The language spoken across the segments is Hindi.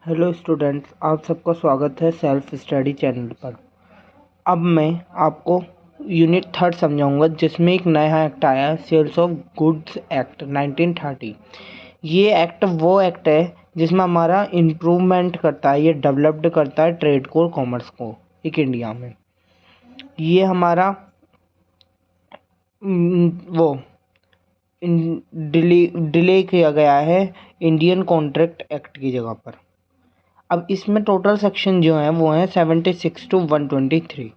हेलो स्टूडेंट्स, आप सबका स्वागत है सेल्फ स्टडी चैनल पर। अब मैं आपको यूनिट 3 समझाऊंगा, जिसमें एक नया एक्ट आया है, सेल्स ऑफ गुड्स एक्ट 1930। ये एक्ट वो एक्ट है जिसमें हमारा इम्प्रूवमेंट करता है, ये डेवलप्ड करता है ट्रेड को और कॉमर्स को एक इंडिया में। ये हमारा वो डिले किया गया है इंडियन कॉन्ट्रैक्ट एक्ट की जगह पर। अब इसमें टोटल सेक्शन जो है वो है 76 to 123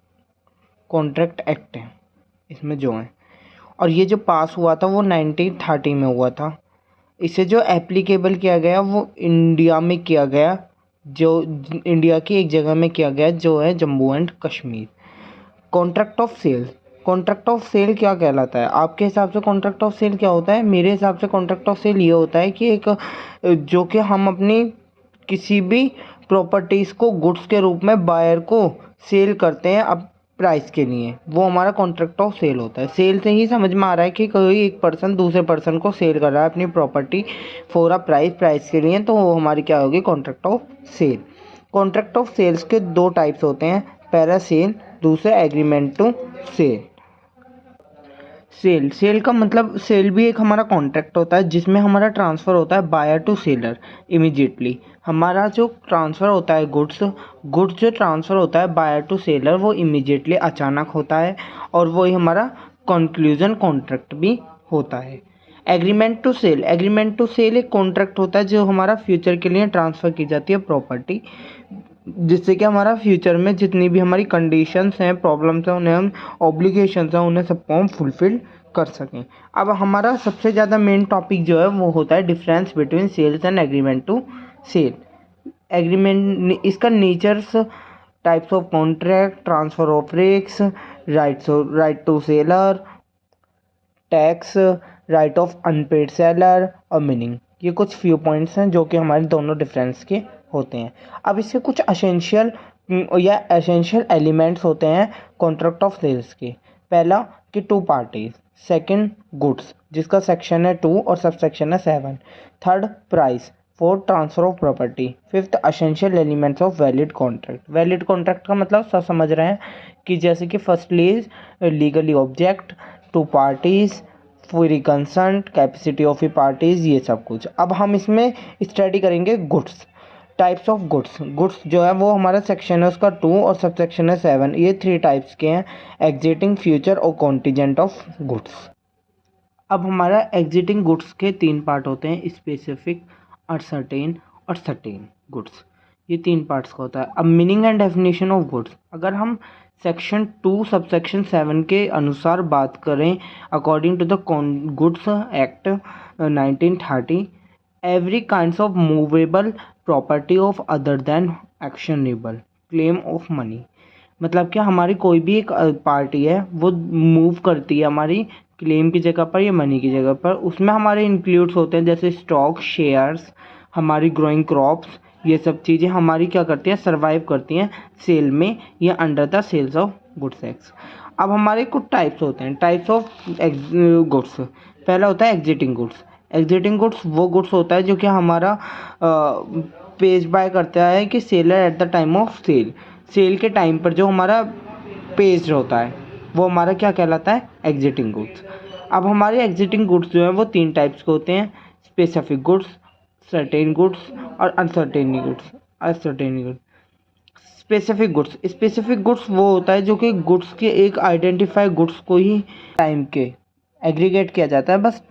कॉन्ट्रैक्ट एक्ट है इसमें जो है। और ये जो पास हुआ था वो 1930 में हुआ था। इसे जो एप्लीकेबल किया गया वो इंडिया में किया गया, जो इंडिया की एक जगह में किया गया जो है Jammu and Kashmir. Contract of sale, contract of sale क्या कहलाता है आपके हिसाब से? कॉन्ट्रैक्ट ऑफ सेल क्या होता है? मेरे हिसाब से कॉन्ट्रैक्ट ऑफ सेल ये होता है कि एक जो कि हम अपनी किसी भी प्रॉपर्टीज़ को गुड्स के रूप में बायर को सेल करते हैं अब प्राइस के लिए, वो हमारा कॉन्ट्रैक्ट ऑफ सेल होता है। सेल से ही समझ में आ रहा है कि कोई एक पर्सन दूसरे पर्सन को सेल कर रहा है अपनी प्रॉपर्टी फॉर अ प्राइस के लिए, तो वो हमारी क्या होगी? Contract of sale. Contract of sales के दो टाइप्स होते हैं, पहला सेल, दूसरा एग्रीमेंट टू सेल। सेल का मतलब सेल भी एक हमारा कॉन्ट्रैक्ट होता है जिसमें हमारा ट्रांसफ़र होता है बायर टू सेलर इमीडिएटली। हमारा जो ट्रांसफ़र होता है गुड्स जो ट्रांसफ़र होता है बायर टू सेलर वो इमीडिएटली अचानक होता है, और वही हमारा कंक्लूजन कॉन्ट्रैक्ट भी होता है। एग्रीमेंट टू सेल एक कॉन्ट्रैक्ट होता है जो हमारा फ्यूचर के लिए ट्रांसफ़र की जाती है प्रॉपर्टी, जिससे कि हमारा फ्यूचर में जितनी भी हमारी कंडीशंस हैं, प्रॉब्लम्स हैं, उन्हें हम ऑब्लिगेशंस हैं, उन्हें सबको हम फुलफ़िल कर सकें। अब हमारा सबसे ज़्यादा मेन टॉपिक जो है वो होता है difference between sales and agreement to sell. Agreement, इसका natures, types of contract, transfer of risk, right to seller, tax, right of unpaid seller और मीनिंग, ये कुछ फ्यू पॉइंट्स हैं जो कि हमारे दोनों डिफरेंस के होते हैं। अब इसके कुछ एसेंशियल एलिमेंट्स होते हैं कॉन्ट्रैक्ट ऑफ सेल्स के। पहला कि टू पार्टीज, सेकंड गुड्स जिसका सेक्शन है 2 और सब सेक्शन है 7, third price, fourth transfer of property, fifth essential elements of valid contract. Valid contract का मतलब सब समझ रहे हैं कि जैसे कि firstly is legally object, two parties, free concern, capacity of parties, ये सब कुछ। अब हम इसमें स्टडी करेंगे गुड्स, टाइप्स ऑफ गुड्स जो है वो हमारा सेक्शन है उसका 2 और सब सेक्शन है 7, ये 3 टाइप्स के हैं, एग्जिटिंग, फ्यूचर और कॉन्टीजेंट ऑफ गुड्स। अब हमारा एग्जिटिंग गुड्स के 3 पार्ट होते हैं, स्पेसिफिक, अनसर्टेन और सर्टेन गुड्स, ये 3 पार्ट्स का होता है। अब meaning and definition of goods, अगर हम सेक्शन 2 सब सेक्शन 7 के अनुसार बात करें, according to the goods act 1930, every kinds of movable property of other than actionable claim of money. मतलब कि हमारी कोई भी एक पार्टी है वो मूव करती है हमारी क्लेम की जगह पर या मनी की जगह पर, उसमें हमारे इंक्लूड्स होते हैं जैसे स्टॉक, शेयर्स, हमारी ग्रोइंग क्रॉप्स, ये सब चीज़ें हमारी क्या करती हैं? सर्वाइव करती हैं सेल में या under the sales of goods act. अब हमारे कुछ टाइप्स होते हैं, टाइप्स ऑफ गुड्स। पहला होता है एग्जिटिंग गुड्स। एग्जिटिंग गुड्स वो गुड्स होता है जो कि हमारा पेज बाय करता है कि seller at the time of sale के टाइम पर जो हमारा पेज होता है वो हमारा क्या कहलाता है? Exiting goods. अब हमारे एग्जिटिंग गुड्स जो हैं वो 3 टाइप्स के होते हैं, स्पेसिफिक गुड्स, सर्टेन गुड्स और अनसर्टेन गुड्स। स्पेसिफिक गुड्स वो होता है जो कि गुड्स के एक आइडेंटिफाई गुड्स को ही टाइम के एग्रीगेट किया जाता है बस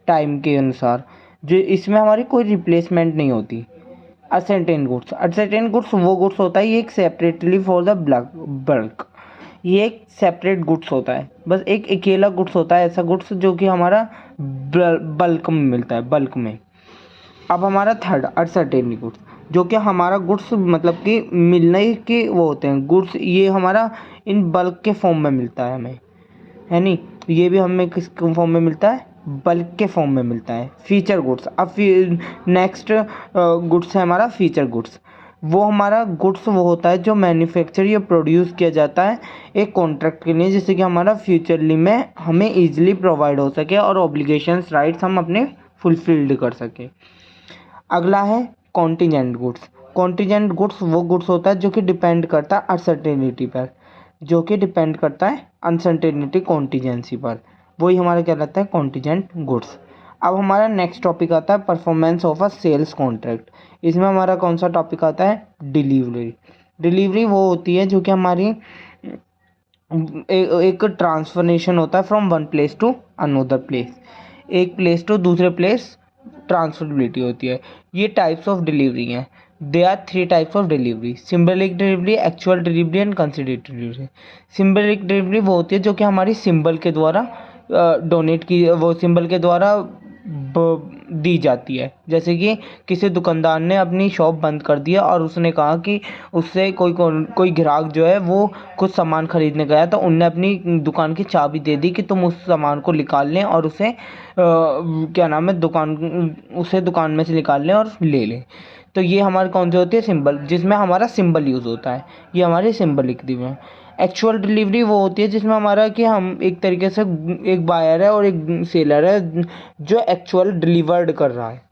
टाइम के अनुसार, जो इसमें हमारी कोई रिप्लेसमेंट नहीं होती। असर्टेन गुड्स वो गुड्स होता है, ये एक सेपरेटली फॉर द बल्क, ये एक सेपरेट गुड्स होता है, बस एक अकेला गुड्स होता है, ऐसा गुड्स जो कि हमारा बल्क में मिलता है, बल्क में। अब हमारा थर्ड अनसर्टेन गुड्स, जो कि हमारा गुड्स मतलब कि मिलने के वो होते हैं गुड्स, ये हमारा इन बल्क के फॉर्म में मिलता है हमें, है नहीं, ये भी हमें किस फॉर्म में मिलता है? बल्क के फॉर्म में मिलता है। फीचर गुड्स, अब नेक्स्ट गुड्स है हमारा फीचर गुड्स। वो हमारा गुड्स वो होता है जो मैन्युफैक्चर या प्रोड्यूस किया जाता है एक कॉन्ट्रैक्ट के लिए, जिससे कि हमारा फ्यूचरली में हमें ईजिली प्रोवाइड हो सके और ऑब्लिगेशंस राइट्स हम अपने फुलफिल्ड कर सके। अगला है कॉन्टीजेंट गुड्स। कॉन्टीजेंट गुड्स वो गुड्स होता है जो कि डिपेंड करता है अनसर्टेनिटी पर, जो कि डिपेंड करता है अनसर्टेनिटी कॉन्टीजेंसी पर, वही हमारा क्या रहता है कॉन्टीजेंट गुड्स। अब हमारा नेक्स्ट टॉपिक आता है performance of a sales contract. इसमें हमारा कौन सा टॉपिक आता है डिलीवरी। डिलीवरी वो होती है जो कि हमारी एक ट्रांसफॉर्मेशन होता है from one place to another place, एक प्लेस टू दूसरे प्लेस ट्रांसफरबिलिटी होती है। ये टाइप्स ऑफ डिलीवरी हैं। They are 3 types of delivery, symbolic delivery, actual delivery and considerate delivery. Symbolic delivery वो होती है जो कि हमारी सिंबल के द्वारा डोनेट की, वो सिंबल के द्वारा दी जाती है। जैसे कि किसी दुकानदार ने अपनी शॉप बंद कर दिया और उसने कहा कि उससे कोई ग्राहक जो है वो कुछ सामान खरीदने गया, तो उनने अपनी दुकान की चाबी दे दी कि तुम उस सामान को निकाल लें और उसे क्या नाम है दुकान में से निकाल लें और ले लें। तो ये हमारी कौन सी होती है सिंबल, जिसमें हमारा सिंबल यूज़ होता है, ये हमारी सिंबल लिख दी हुई है। एक्चुअल डिलीवरी वो होती है जिसमें हमारा कि हम एक तरीके से एक बायर है और एक सेलर है जो एक्चुअल डिलीवर्ड कर रहा है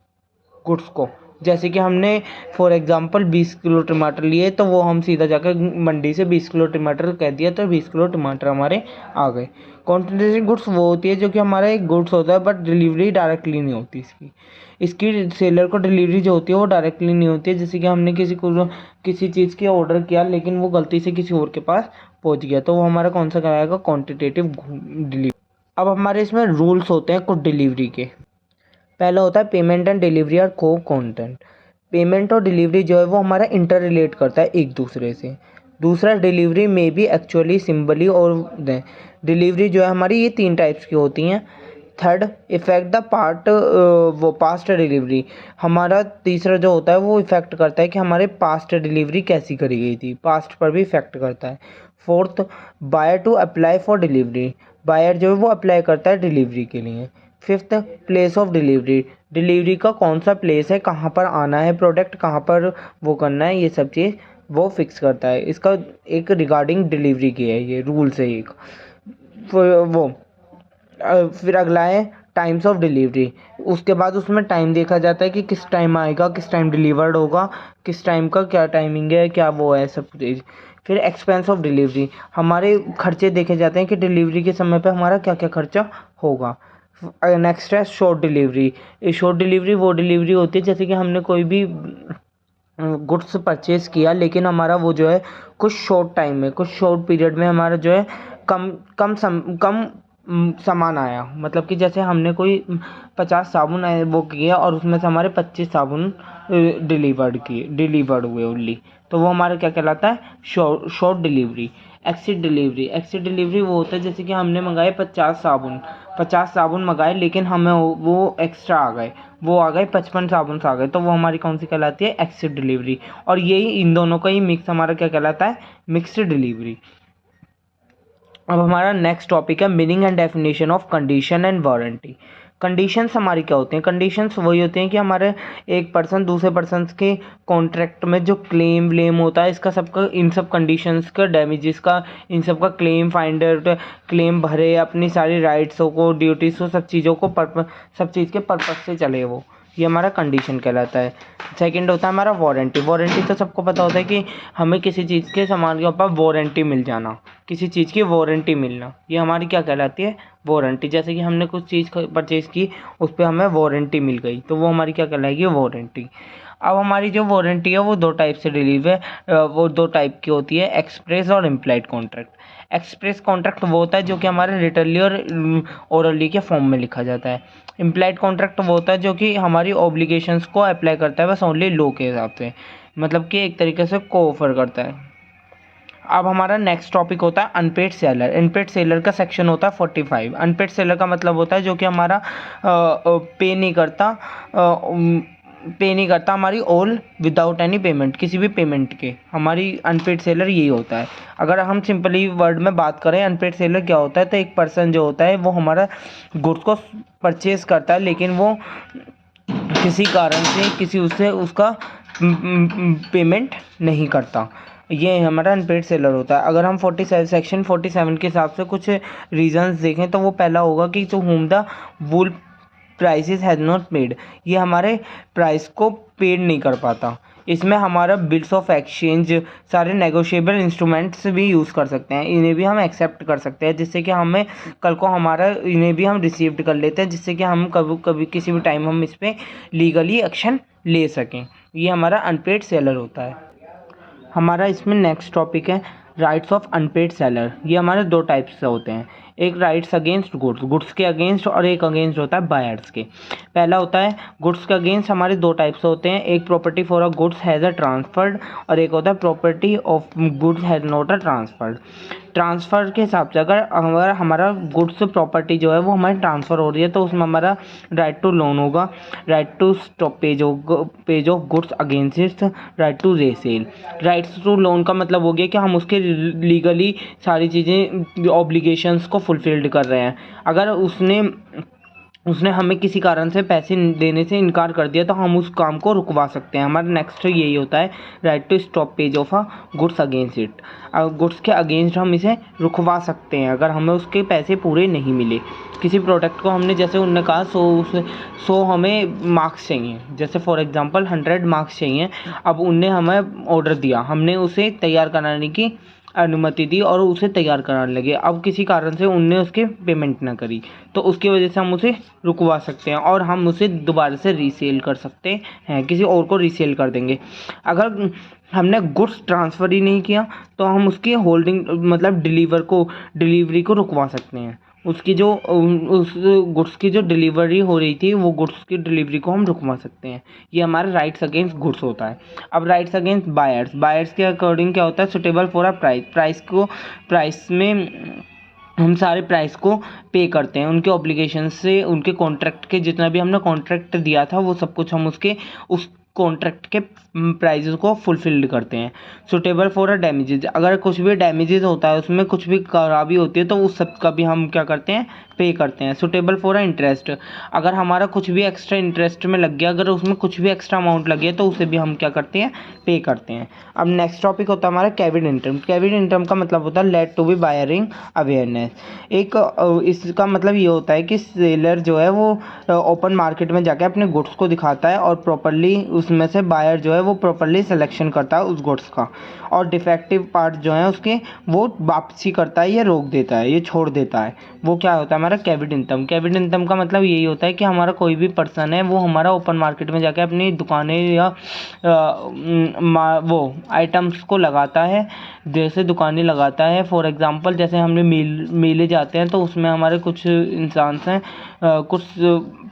गुड्स को। जैसे कि हमने फॉर एग्जांपल 20 किलो टमाटर लिए, तो वो हम सीधा जाकर मंडी से 20 किलो टमाटर कह दिया तो 20 किलो टमाटर हमारे आ गए। कॉन्टिनेंटल गुड्स वो होती है जो कि हमारा एक गुड्स होता है बट डिलीवरी डायरेक्टली नहीं होती इसकी सेलर को डिलीवरी जो होती है वो डायरेक्टली नहीं होती है। जैसे कि हमने किसी चीज़ की ऑर्डर किया लेकिन वो गलती से किसी और के पास पहुंच गया, तो वो हमारा कौन सा कराएगा क्वांटिटेटिव डिलीवरी। अब हमारे इसमें रूल्स होते हैं कुछ डिलीवरी के। पहला होता है पेमेंट एंड डिलीवरी और को कंटेंट। पेमेंट और डिलीवरी जो है वो हमारा इंटर रिलेट करता है एक दूसरे से। दूसरा डिलीवरी में भी एक्चुअली सिंबली और डिलीवरी जो है हमारी ये 3 टाइप्स की होती हैं। थर्ड इफेक्ट द पार्ट वो पास्ट डिलीवरी, हमारा तीसरा जो होता है वो इफेक्ट करता है कि हमारे पास्ट डिलीवरी कैसी करी गई थी, पास्ट पर भी इफेक्ट करता है। Fourth buyer to apply for delivery, buyer जो है वो अप्लाई करता है डिलीवरी के लिए। Fifth place of delivery, delivery का कौन सा प्लेस है, कहाँ पर आना है प्रोडक्ट, कहाँ पर वो करना है, ये सब चीज़ वो फिक्स करता है। इसका एक रिगार्डिंग डिलीवरी की है ये रूल्स है एक। फिर अगला है टाइम्स ऑफ डिलीवरी। उसके बाद उसमें टाइम देखा जाता है कि किस टाइम आएगा, किस टाइम डिलीवर्ड होगा, किस टाइम का क्या टाइमिंग है, क्या वो है सब चीज़। फिर एक्सपेंस ऑफ डिलीवरी, हमारे खर्चे देखे जाते हैं कि डिलीवरी के समय पे हमारा क्या क्या खर्चा होगा। नेक्स्ट है शॉर्ट डिलीवरी। शॉर्ट डिलीवरी वो डिलीवरी होती है जैसे कि हमने कोई भी गुड्स परचेज़ किया लेकिन हमारा वो जो है कुछ शॉर्ट टाइम में, कुछ शॉर्ट पीरियड में हमारा जो है कम सामान आया। मतलब कि जैसे हमने कोई 50 साबुन वो किया और उसमें से हमारे 25 साबुन डिलीवर्ड हुए ओनली, तो वो हमारा क्या कहलाता है शॉर्ट डिलीवरी। एक्सीड डिलीवरी वो होता है जैसे कि हमने मंगाए 50 साबुन मंगाए लेकिन हमें वो एक्स्ट्रा आ गए, वो आ गए 55 साबुन आ गए, तो वो हमारी कौन सी कहलाती है एक्सीड डिलीवरी। और यही इन दोनों का ही मिक्स हमारा क्या कहलाता है मिक्स्ड डिलीवरी। अब हमारा नेक्स्ट टॉपिक है meaning and definition of condition and warranty. Conditions हमारी क्या होती हैं, कंडीशंस वही होते हैं कि हमारे एक पर्सन दूसरे पर्सन के कॉन्ट्रैक्ट में जो क्लेम होता है इसका सबका, इन सब कंडीशंस का, डैमेजेस का, इन सब का क्लेम फाइंडर क्लेम भरे, अपनी सारी राइट्सों को, ड्यूटीज़ को, सब चीज़ों को सब चीज़ के पर्पज़ से चले वो, ये हमारा कंडीशन कहलाता है। सेकंड होता है हमारा वारंटी तो सबको पता होता है कि हमें किसी चीज़ के सामान के ऊपर वारंटी मिल जाना, किसी चीज़ की वारंटी मिलना, ये हमारी क्या कहलाती है वारंटी। जैसे कि हमने कुछ चीज़ परचेज़ की उस पर हमें वारंटी मिल गई, तो वो हमारी क्या कहलाएगी वारंटी। अब हमारी जो वारंटी है वो 2 टाइप से डिलीव है, वो 2 टाइप की होती है, एक्सप्रेस और इम्प्लाइड कॉन्ट्रैक्ट। एक्सप्रेस कॉन्ट्रैक्ट वो होता है जो कि हमारे रिटनली और ओरली के फॉर्म में लिखा जाता है। इम्प्लाइड कॉन्ट्रैक्ट वो होता है जो कि हमारी ऑब्लिगेशंस को अप्लाई करता है बस ओनली लॉ के हिसाब से, मतलब कि एक तरीके से को ऑफर करता है। अब हमारा नेक्स्ट टॉपिक होता है अनपेड सेलर। अनपेड सेलर का सेक्शन होता है 45। अनपेड सेलर का मतलब होता है जो कि हमारा पे नहीं करता हमारी ऑल विदाउट एनी पेमेंट, किसी भी पेमेंट के, हमारी अनपेड सेलर यही होता है। अगर हम सिंपली वर्ड में बात करें अनपेड सेलर क्या होता है, तो एक पर्सन जो होता है वो हमारा गुड्स को परचेज़ करता है लेकिन वो किसी कारण से किसी उससे उसका पेमेंट नहीं करता, ये हमारा अनपेड सेलर होता है। अगर हम 47 सेक्शन 47 के हिसाब से कुछ रीजंस देखें तो वो पहला होगा कि to whom the whole prices has not paid, ये हमारे प्राइस को पेड नहीं कर पाता। इसमें हमारा बिल्स ऑफ एक्सचेंज, सारे नेगोशिएबल इंस्ट्रूमेंट्स भी यूज़ कर सकते हैं, इन्हें भी हम एक्सेप्ट कर सकते हैं, जिससे कि हमें कल को हमारा इन्हें भी हम रिसीव्ड कर लेते हैं, जिससे कि हम कभी किसी भी टाइम हम इस पर लीगली एक्शन ले सकें। ये हमारा अनपेड सेलर होता है। हमारा इसमें नेक्स्ट टॉपिक है राइट्स ऑफ अनपेड सेलर। ये हमारे दो टाइप्स से होते हैं, एक राइट्स अगेंस्ट गुड्स, गुड्स के अगेंस्ट, और एक अगेंस्ट होता है बायर्स के। पहला होता है गुड्स के अगेंस्ट, हमारे दो टाइप्स होते हैं, एक property for a goods has a transferred और एक होता है property of goods has not a transferred. Transfer के हिसाब से अगर हमारा गुड्स प्रॉपर्टी जो है वो हमारी ट्रांसफ़र हो रही है तो उसमें हमारा राइट टू लोन होगा, right to stoppage of goods against right to resale. Rights to loan का मतलब हो गया कि हम उसके लीगली सारी चीज़ें ऑब्लिगेशंस को फुलफिल्ड कर रहे हैं। अगर उसने हमें किसी कारण से पैसे देने से इनकार कर दिया तो हम उस काम को रुकवा सकते हैं। हमारा नेक्स्ट यही होता है right to stoppage of a goods against it. Goods के अगेंस्ट हम इसे रुकवा सकते हैं अगर हमें उसके पैसे पूरे नहीं मिले। किसी प्रोडक्ट को हमने, जैसे उन्होंने कहा 100 हमें मार्क्स चाहिए, जैसे फॉर एग्जांपल 100 मार्क्स चाहिए। अब उनने हमें ऑर्डर दिया, हमने उसे तैयार कराने की अनुमति दी और उसे तैयार कराने लगे। अब किसी कारण से उनने उसके पेमेंट ना करी तो उसकी वजह से हम उसे रुकवा सकते हैं और हम उसे दोबारा से रीसेल कर सकते हैं, किसी और को रीसेल कर देंगे। अगर हमने गुड्स ट्रांसफ़र ही नहीं किया तो हम उसकी होल्डिंग मतलब डिलीवरी को रुकवा सकते हैं। उसकी जो उस गुड्स की जो डिलीवरी हो रही थी वो गुड्स की डिलीवरी को हम रुकवा सकते हैं। ये हमारा राइट्स अगेंस्ट गुड्स होता है। अब राइट्स अगेंस्ट बायर्स के अकॉर्डिंग क्या होता है, सुटेबल फॉर अ प्राइस में हम सारे प्राइस को पे करते हैं, उनके ऑब्लिगेशन से, उनके कॉन्ट्रैक्ट के जितना भी हमने कॉन्ट्रैक्ट दिया था वो सब कुछ हम उस कॉन्ट्रैक्ट के प्राइजेस को फुलफिल्ड करते हैं। सुटेबल फॉर अ डैमेजेस, अगर कुछ भी डैमेजेस होता है, उसमें कुछ भी खराबी होती है तो उस सब का भी हम क्या करते हैं, पे करते हैं। सुटेबल फॉर अ इंटरेस्ट, अगर हमारा कुछ भी एक्स्ट्रा इंटरेस्ट में लग गया, अगर उसमें कुछ भी एक्स्ट्रा अमाउंट लग गया तो उसे भी हम क्या करते हैं, पे करते हैं। अब नेक्स्ट टॉपिक होता है हमारा कैविड इनकम। कैविड इनकम का मतलब होता है let to be buying awareness. इसका मतलब ये होता है कि सेलर जो है वो ओपन मार्केट में जाके अपने गुड्स को दिखाता है और प्रॉपर्ली उसमें से बायर जो है वो प्रॉपर्ली सिलेक्शन करता है उस गुड्स का, और डिफेक्टिव पार्ट जो है उसके वो वापसी करता है या रोक देता है, ये छोड़ देता है। वो क्या होता है हमारा कैविड इनकम। कैविड इनकम का मतलब यही होता है कि हमारा कोई भी पर्सन है वो हमारा ओपन मार्केट में जाके अपनी दुकानें या वो आइटम्स को लगाता है, जैसे दुकानें लगाता है। फॉर एग्जांपल जैसे हमने मेले जाते हैं तो उसमें हमारे कुछ इंसान हैं, कुछ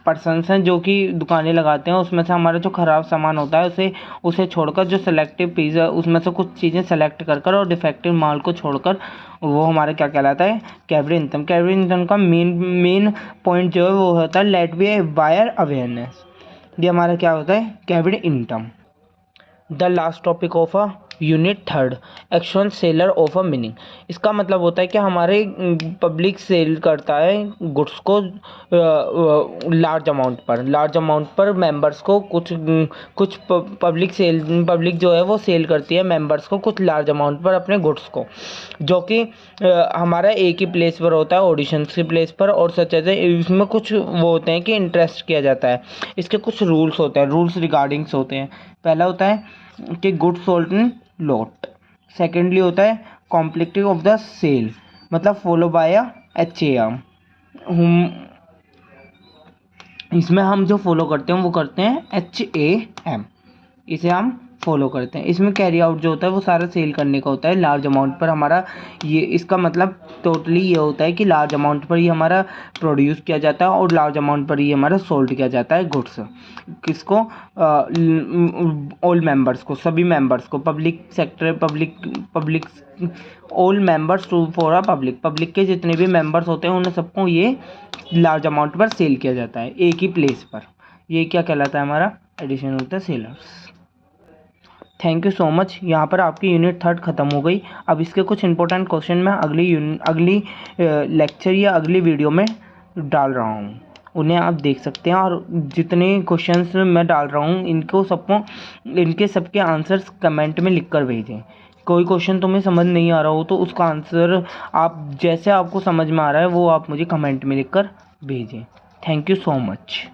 पर्सन्स हैं जो कि दुकानें लगाते हैं, उसमें से हमारा जो ख़राब सामान होता है उसे छोड़कर जो सेलेक्टिव पीस है उसमें से कुछ चीज़ें सेलेक्ट कर और डिफेक्टिव माल को छोड़कर वो हमारा क्या कहलाता है, कैविड इनकम। कैविड इनकम का मेन पॉइंट जो है वो होता है let be a buyer awareness. ये हमारा क्या होता है, कैविड इनकम। The last topic of a unit third, action seller of a meaning. इसका मतलब होता है कि हमारे पब्लिक सेल करता है गुड्स को लार्ज अमाउंट पर मेंबर्स को कुछ पब्लिक जो है वो सेल करती है मेंबर्स को कुछ लार्ज अमाउंट पर अपने गुड्स को, जो कि हमारा एक ही प्लेस पर होता है, ऑडिशंस की प्लेस पर, और सच है इसमें कुछ वो होते हैं कि इंटरेस्ट किया जाता है। इसके कुछ रूल्स होते हैं, रूल्स रिगार्डिंग्स होते हैं। पहला होता है कि goods sold in lot. Secondly होता है कॉम्प्लेक्टिव ऑफ द सेल, मतलब फॉलो बाय HAM। इसमें हम जो फॉलो करते हैं वो करते हैं HAM, इसे हम फॉलो करते हैं। इसमें कैरी आउट जो होता है वो सारा सेल करने का होता है लार्ज अमाउंट पर हमारा। ये इसका मतलब टोटली ये होता है कि लार्ज अमाउंट पर ही हमारा प्रोड्यूस किया जाता है और लार्ज अमाउंट पर ही हमारा सोल्ड किया जाता है गुड्स। किसको, ऑल मेंबर्स को, सभी मेंबर्स को, public sector, public all members to for a public के जितने भी मेंबर्स होते हैं उन सबको ये लार्ज अमाउंट पर सेल किया जाता है एक ही प्लेस पर। ये क्या कहलाता है, हमारा एडिशन होता है sellers. Thank you so much. यहाँ पर आपकी यूनिट थर्ड ख़त्म हो गई। अब इसके कुछ इंपॉर्टेंट क्वेश्चन मैं अगली लेक्चर या अगली वीडियो में डाल रहा हूँ, उन्हें आप देख सकते हैं। और जितने क्वेश्चंस मैं डाल रहा हूँ इनके सबके आंसर्स कमेंट में लिख कर भेजें। कोई क्वेश्चन तुम्हें समझ नहीं आ रहा हो तो उसका आंसर आप जैसे आपको समझ में आ रहा है वो आप मुझे कमेंट में लिख कर भेजें। Thank you so much.